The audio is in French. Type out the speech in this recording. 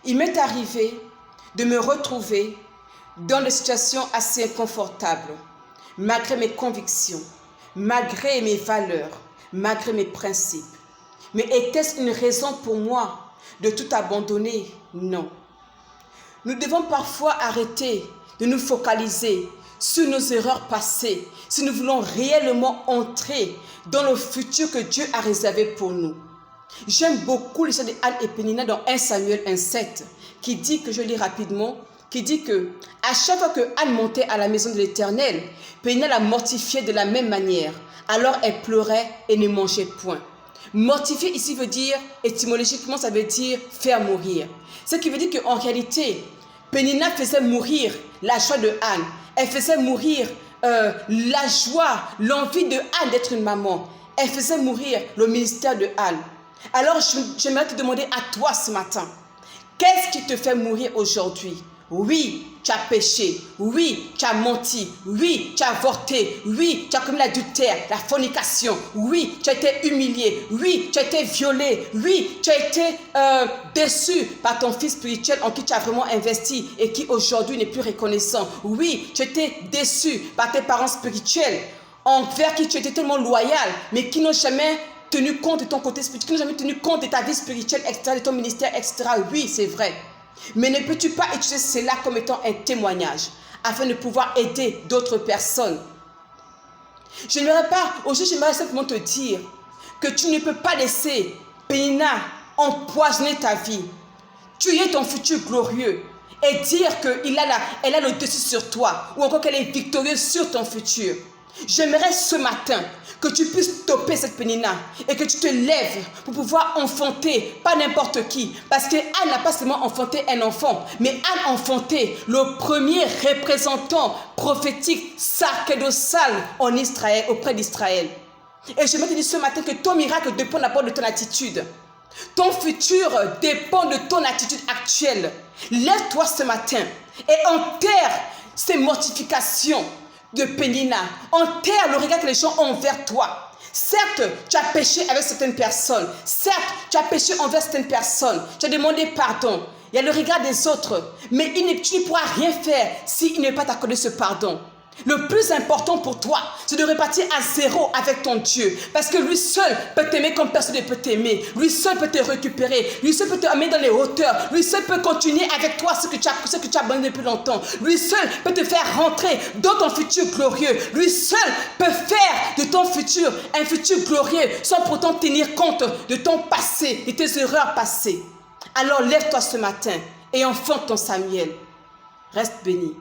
Il m'est arrivé de me retrouver dans des situations assez inconfortables, malgré mes convictions, malgré mes valeurs, malgré mes principes. Mais était-ce une raison pour moi de tout abandonner? Non. Nous devons parfois arrêter de nous focaliser sur nos erreurs passées si nous voulons réellement entrer dans le futur que Dieu a réservé pour nous. J'aime beaucoup l'histoire d'Anne et Pénina dans 1 Samuel 1,7 qui dit que, je lis rapidement, qui dit que à chaque fois que Anne montait à la maison de l'Éternel, Pénina la mortifiait de la même manière. Alors elle pleurait et ne mangeait point. Mortifier ici veut dire, étymologiquement, ça veut dire faire mourir. Ce qui veut dire qu'en réalité, Pénina faisait mourir la joie de Anne. Elle faisait mourir la joie, l'envie de Anne d'être une maman. Elle faisait mourir le ministère de Anne. Alors, j'aimerais te demander à toi ce matin, qu'est-ce qui te fait mourir aujourd'hui? Oui, tu as péché. Oui, tu as menti. Oui, tu as avorté. Oui, tu as commis l'adultère, la fornication. Oui, tu as été humilié. Oui, tu as été violé. Oui, tu as été déçu par ton fils spirituel en qui tu as vraiment investi et qui aujourd'hui n'est plus reconnaissant. Oui, tu as été déçu par tes parents spirituels envers qui tu étais tellement loyal, mais qui n'ont jamais tenu compte de ton côté spirituel, qui n'ont jamais tenu compte de ta vie spirituelle, etc., de ton ministère, etc. Oui, c'est vrai. Mais ne peux-tu pas utiliser cela comme étant un témoignage afin de pouvoir aider d'autres personnes? Aujourd'hui, j'aimerais simplement te dire que tu ne peux pas laisser Pénina empoisonner ta vie, tuer ton futur glorieux et dire qu'elle a le dessus sur toi ou encore qu'elle est victorieuse sur ton futur. J'aimerais ce matin que tu puisses stopper cette Pénina et que tu te lèves pour pouvoir enfanter, pas n'importe qui. Parce que Anne n'a pas seulement enfanté un enfant, mais Anne a enfanté le premier représentant prophétique sacerdotale en Israël, auprès d'Israël. Et j'aimerais te dire ce matin que ton miracle dépend d'abord de ton attitude. Ton futur dépend de ton attitude actuelle. Lève-toi ce matin et enterre ces mortifications de Pénina. Enterre le regard que les gens ont envers toi. Certes, tu as péché avec certaines personnes. Certes, tu as péché envers certaines personnes. Tu as demandé pardon. Il y a le regard des autres. Mais tu ne pourras rien faire s'il ne veut pas t'accorder ce pardon. Le plus important pour toi, c'est de repartir à zéro avec ton Dieu. Parce que lui seul peut t'aimer comme personne ne peut t'aimer. Lui seul peut te récupérer. Lui seul peut te amener dans les hauteurs. Lui seul peut continuer avec toi ce que tu as abandonné depuis longtemps. Lui seul peut te faire rentrer dans ton futur glorieux. Lui seul peut faire de ton futur un futur glorieux sans pourtant tenir compte de ton passé, de tes erreurs passées. Alors lève-toi ce matin et enfante ton Samuel. Reste béni.